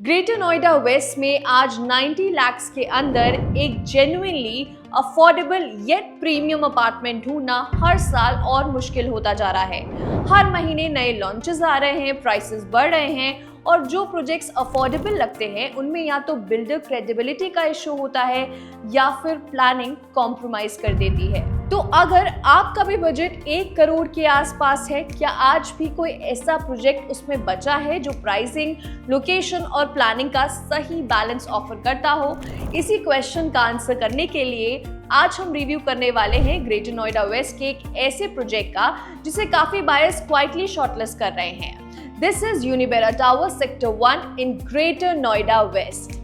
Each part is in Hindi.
ग्रेटर नोएडा वेस्ट में आज 90 लाख के अंदर एक genuinely affordable yet premium apartment ढूंढना हर साल और मुश्किल होता जा रहा है। हर महीने नए लॉन्चेस आ रहे हैं, प्राइसेस बढ़ रहे हैं और जो प्रोजेक्ट्स अफोर्डेबल लगते हैं उनमें या तो बिल्डर क्रेडिबिलिटी का इशू होता है या फिर प्लानिंग कॉम्प्रोमाइज कर देती है। तो अगर आपका भी बजट 1 करोड़ के आसपास है, क्या आज भी कोई ऐसा प्रोजेक्ट उसमें बचा है जो प्राइसिंग, लोकेशन और प्लानिंग का सही बैलेंस ऑफर करता हो? इसी क्वेश्चन का आंसर करने के लिए आज हम रिव्यू करने वाले हैं ग्रेटर नोएडा वेस्ट के एक ऐसे प्रोजेक्ट का जिसे काफी बायर्स क्वाइटली शॉर्टलिस्ट कर रहे हैं। This is Unibera Tower Sector 1 in Greater Noida West.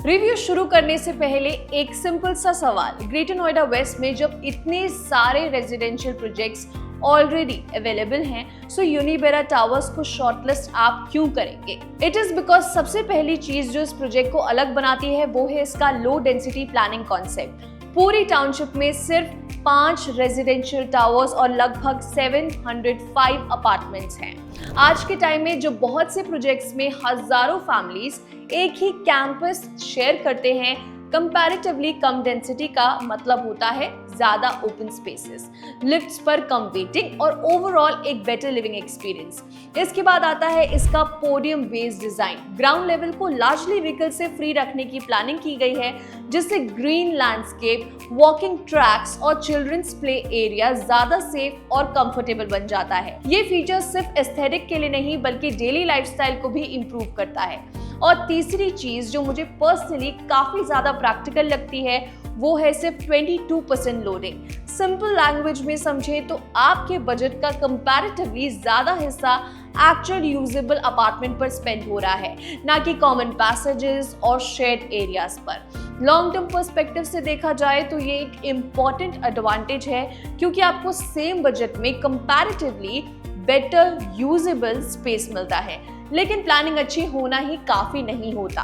Review शुरू करने से पहले एक सिंपल सा सवाल, ग्रेटर नोएडा वेस्ट में जब इतने सारे रेजिडेंशियल प्रोजेक्ट्स ऑलरेडी अवेलेबल हैं, सो यूनिबेरा टावर्स को शॉर्टलिस्ट आप क्यों करेंगे? इट इज बिकॉज सबसे पहली चीज जो इस प्रोजेक्ट को अलग बनाती है वो है इसका लो डेंसिटी प्लानिंग कॉन्सेप्ट। पूरी टाउनशिप में सिर्फ 5 रेजिडेंशियल टावर्स और लगभग 705 अपार्टमेंट्स हैं। आज के टाइम में जो बहुत से प्रोजेक्ट्स में हजारों फैमिलीज एक ही कैंपस शेयर करते हैं, कंपैरेटिवली कम डेंसिटी का मतलब होता है ज्यादा ओपन स्पेसेस, लिफ्ट्स पर कम वेटिंग और ओवरऑल एक बेटर लिविंग एक्सपीरियंस। इसके बाद आता है इसका podium based design. Ground level को लार्जली व्हीकल से फ्री रखने की प्लानिंग की गई है, जिससे ग्रीन लैंडस्केप, वॉकिंग ट्रैक्स और चिल्ड्रंस प्ले एरिया ज्यादा सेफ और कंफर्टेबल बन जाता है। ये फीचर सिर्फ एस्थेटिक के लिए नहीं बल्कि डेली लाइफस्टाइल को भी इंप्रूव करता है। और तीसरी चीज जो मुझे पर्सनली काफी ज्यादा प्रैक्टिकल लगती है वो है सिर्फ 22% लोडिंग। सिंपल लैंग्वेज में समझे तो आपके बजट का कंपैरेटिवली ज्यादा हिस्सा एक्चुअल यूजेबल अपार्टमेंट पर स्पेंड हो रहा है, ना कि कॉमन पैसेजेस और शेयर्ड एरियाज पर। लॉन्ग टर्म पर्सपेक्टिव से देखा जाए तो ये एक इम्पॉर्टेंट एडवांटेज है, क्योंकि आपको सेम बजट में कंपैरेटिवली बेटर यूजेबल स्पेस मिलता है। लेकिन प्लानिंग अच्छी होना ही काफी नहीं होता।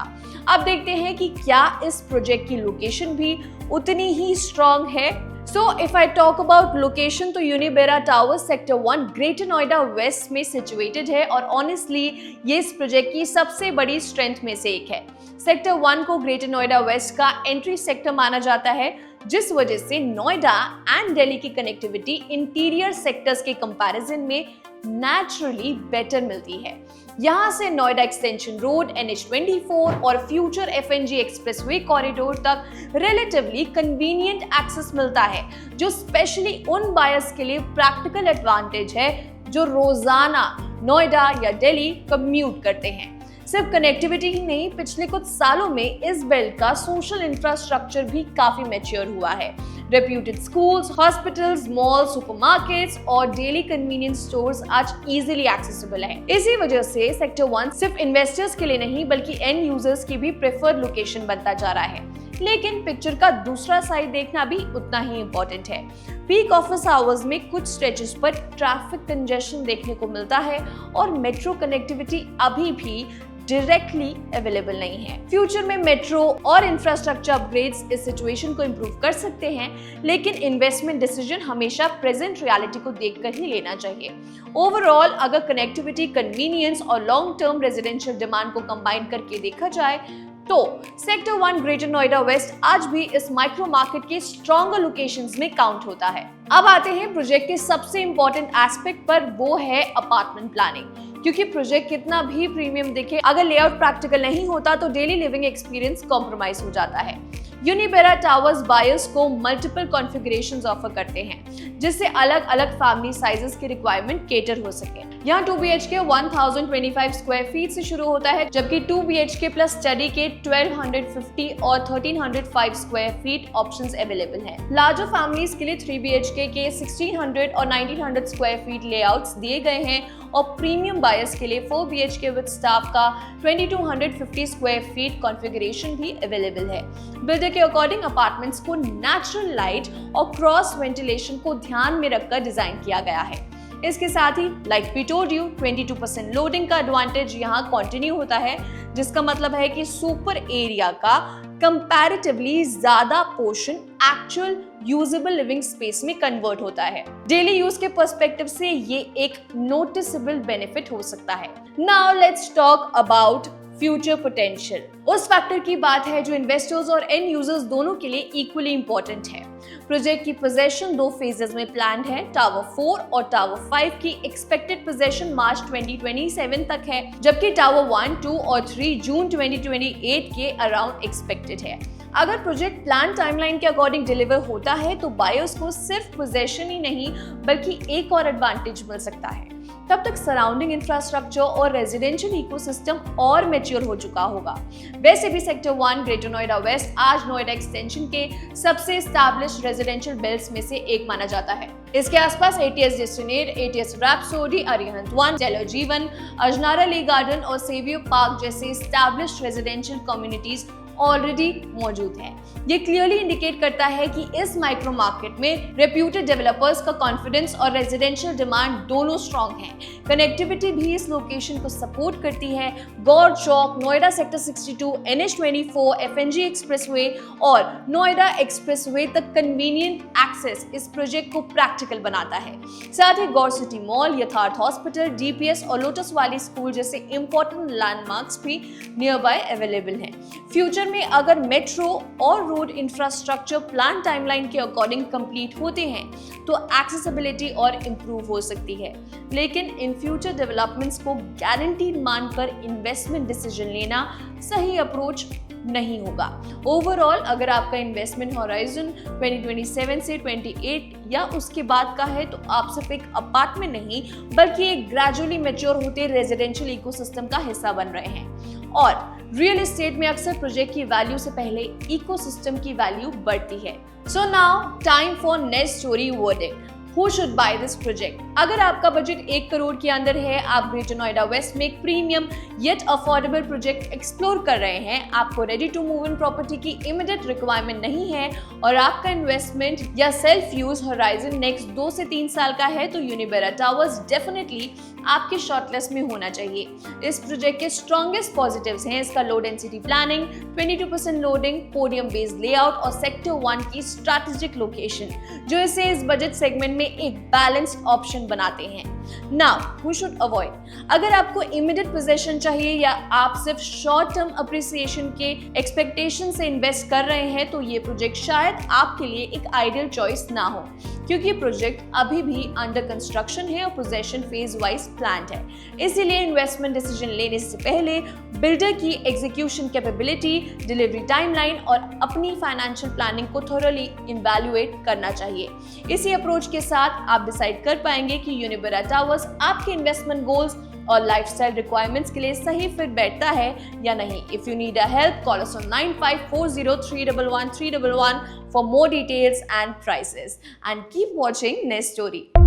अब देखते हैं कि क्या इस प्रोजेक्ट की लोकेशन भी उतनी ही स्ट्रॉन्ग है। So if I talk about location तो Unibera tower sector 1 Greater Noida waste में सिचुएटेड है और ऑनेस्टली ये इस प्रोजेक्ट की सबसे बड़ी स्ट्रेंथ में से एक है। सेक्टर 1 को ग्रेटर नोएडा वेस्ट का एंट्री सेक्टर माना जाता है, जिस वजह से नोएडा एंड दिल्ली की कनेक्टिविटी इंटीरियर सेक्टर्स के कंपैरिजन में नेचुरली बेटर मिलती है। यहाँ से नोएडा एक्सटेंशन रोड, NH24 और फ्यूचर FNG एक्सप्रेसवे कॉरिडोर तक रिलेटिवली कन्वीनियंट एक्सेस मिलता है, जो स्पेशली उन बायर्स के लिए प्रैक्टिकल एडवांटेज है जो रोजाना नोएडा या दिल्ली कम्यूट करते हैं। सिर्फ कनेक्टिविटी ही नहीं, पिछले कुछ सालों में इस बेल्ट का सोशल इंफ्रास्ट्रक्चर भी काफी मैच्योर हुआ है। Reputed schools, hospitals, mall, supermarkets और डेली कन्वीनियंस स्टोर्स आज इजीली एक्सेसिबल हैं। इसी वजह से सेक्टर 1 सिर्फ इन्वेस्टर्स के लिए नहीं बल्कि एंड यूजर्स की भी प्रेफर्ड लोकेशन बनता जा रहा है। लेकिन पिक्चर का दूसरा साइड देखना भी उतना ही इम्पोर्टेंट है। पीक ऑफिस आवर्स में कुछ स्ट्रेचेस पर ट्रैफिक कंजेशन देखने को मिलता है और मेट्रो कनेक्टिविटी अभी भी डायरेक्टली अवेलेबल नहीं है। फ्यूचर में मेट्रो और इंफ्रास्ट्रक्चर अपग्रेड्स इस सिचुएशन को इंप्रूव कर सकते हैं, लेकिन इन्वेस्टमेंट डिसीजन हमेशा प्रेजेंट रियलिटी को देखकर ही लेना चाहिए। ओवरऑल अगर कनेक्टिविटी, कन्वीनियंस और लॉन्ग टर्म रेजिडेंशियल डिमांड को कंबाइन करके देखा जाए तो सेक्टर 1 ग्रेटर नोएडा वेस्ट आज भी इस माइक्रो मार्केट के स्ट्रॉन्गर लोकेशंस में काउंट होता है। अब आते हैं प्रोजेक्ट के सबसे इंपॉर्टेंट एस्पेक्ट पर, वो है अपार्टमेंट प्लानिंग। क्योंकि प्रोजेक्ट कितना भी प्रीमियम दिखे, अगर लेआउट प्रैक्टिकल नहीं होता तो डेली लिविंग एक्सपीरियंस कॉम्प्रोमाइज हो जाता है। यूनिबेरा टावर्स बायर्स को मल्टीपल कॉन्फ़िगरेशंस ऑफर करते हैं, जिससे अलग अलग फैमिली साइजेस की रिक्वायरमेंट केटर हो सके। यहाँ 2 BHK 1025 स्क्वायर फीट से शुरू होता है, जबकि 2 BHK प्लस स्टडी के 1250 और 1305 स्क्वायर फीट ऑप्शंस अवेलेबल हैं। लार्जर फैमिलीज के लिए 3 BHK के 1600 और 1900 स्क्वायर फीट लेआउट्स दिए गए हैं और प्रीमियम बायर्स के लिए 4 BHK विद स्टाफ का 2250 स्क्वायर फीट कॉन्फ़िगरेशन भी अवेलेबल है। बिल्डर के अकॉर्डिंग अपार्टमेंट्स को नेचुरल लाइट और क्रॉस वेंटिलेशन को ध्यान में रखकर डिजाइन किया गया है। इसके साथ ही like we told you 22% loading का एडवांटेज यहाँ कंटिन्यू होता है, जिसका मतलब है कि सुपर एरिया का कंपैरेटिवली ज्यादा portion actual usable living space में कन्वर्ट होता है। डेली यूज के पर्सपेक्टिव से ये एक नोटिसेबल बेनिफिट हो सकता है। Now let's talk about future potential उस फैक्टर की बात है जो इन्वेस्टर्स और एंड यूजर्स दोनों के लिए इक्वली इंपॉर्टेंट है। प्रोजेक्ट की पोजेशन 2 फेजेस में प्लान्ड है। टावर 4 और टावर 5 की एक्सपेक्टेड पोजेशन मार्च 2027 तक है, जबकि टावर 1, 2 और 3 जून 2028 के अराउंड एक्सपेक्टेड है। अगर प्रोजेक्ट प्लान टाइमलाइन के अकॉर्डिंग डिलीवर होता है तो बायर्स को सिर्फ पोजेशन ही नहीं बल्कि एक और एडवांटेज मिल सकता है। तब तक सराउंडिंग इंफ्रास्ट्रक्चर और रेजिडेंशियल इकोसिस्टम और मैच्योर हो चुका होगा। वैसे भी सेक्टर 1 ग्रेटर नोएडा वेस्ट आज नोएडा एक्सटेंशन के सबसे एस्टैब्लिश्ड रेजिडेंशियल बेल्ट्स में से एक माना जाता है। इसके आसपास ATS Destinate, ATS Rhapsody, Arihant 1, Taylor Jeevan, Ajnara Le Garden और सेवियर पार्क जैसे एस्टैब्लिश्ड रेजिडेंशियल कम्युनिटीज ऑलरेडी मौजूद है। ये क्लियरली इंडिकेट करता है कि इस माइक्रो मार्केट में रेप्यूटेड डेवलपर्स का कॉन्फिडेंस और रेजिडेंशियल डिमांड दोनों स्ट्रॉन्ग है। कनेक्टिविटी भी इस लोकेशन को सपोर्ट करती है। Gaur Chowk, Noida sector 62, NH24, FNG expressway और नोएडा एक्सप्रेसवे तक कन्वीनियंट एक्सेस इस प्रोजेक्ट को प्रैक्टिकल बनाता है। साथ ही गौर सिटी मॉल, यथार्थ हॉस्पिटल, DPS और लोटस वैली स्कूल जैसे इंपॉर्टेंट लैंडमार्क्स भी नियर बाय अवेलेबल हैं। फ्यूचर में अगर मेट्रो और रोड इंफ्रास्ट्रक्चर प्लान टाइमलाइन के अकॉर्डिंग कंप्लीट होते हैं तो एक्सेसिबिलिटी और इंप्रूव हो सकती है। लेकिन इन फ्यूचर डेवलपमेंट्स को गारंटीड मानकर इन्वेस्टमेंट डिसीजन लेना सही अप्रोच नहीं होगा। ओवरऑल अगर आपका इन्वेस्टमेंट हॉराइजन 2027 से 28 या उसके बाद का है तो आप सिर्फ एक अपार्टमेंट नहीं बल्कि एक ग्रेजुअली मैच्योर होते रेजिडेंशियल इकोसिस्टम का हिस्सा बन रहे हैं। और रियल एस्टेट में अक्सर प्रोजेक्ट की वैल्यू से पहले इकोसिस्टम की वैल्यू बढ़ती है। So now time for next story verdict. Who should buy this project? अगर आपका बजट 1 करोड़ के अंदर है, आप ग्रेटर नोएडा वेस्ट में एक premium yet affordable project explore कर रहे हैं, आपको ready to move in property की इमीडिएट रिक्वायरमेंट नहीं है और आपका इन्वेस्टमेंट या सेल्फ यूज होराइजन नेक्स्ट 2 से 3 साल का है तो यूनिबेरा टावर्स डेफिनेटली आपके शॉर्टलिस्ट में होना चाहिए। इस प्रोजेक्ट के स्ट्रॉन्गेस्ट पॉजिटिव्स हैं इसका low density planning, 22% loading, podium based layout और सेक्टर 1 की स्ट्रैटेजिक लोकेशन जो इसे इस बजट सेगमेंट एक बैलेंस्ड ऑप्शन बनाते हैं। Now who should avoid? अगर आपको इमीडिएट पोजीशन चाहिए या आप सिर्फ शॉर्ट टर्म अप्रिसिएशन के एक्सपेक्टेशन से इन्वेस्ट कर रहे हैं तो ये प्रोजेक्ट शायद आपके लिए एक आइडियल चॉइस ना हो, क्योंकि प्रोजेक्ट अभी भी अंडर कंस्ट्रक्शन है और पोजीशन फेज वाइज प्लान्ड है। इसीलिए इन्वेस्टमेंट डिसीजन लेने से पहले बिल्डर की एग्जीक्यूशन कैपेबिलिटी, डिलीवरी टाइमलाइन और अपनी फाइनेंशियल प्लानिंग को थोरली इवैल्यूएट करना चाहिए। इसी अप्रोच के साथ आप डिसाइड कर पाएंगे कि यूनिबेरा टावर्स आपके इन्वेस्टमेंट गोल्स और लाइफस्टाइल रिक्वायरमेंट्स के लिए सही फिट बैठता है या नहीं। If you need a help, call us on 9540311311 for more details and prices, and keep watching Next Story.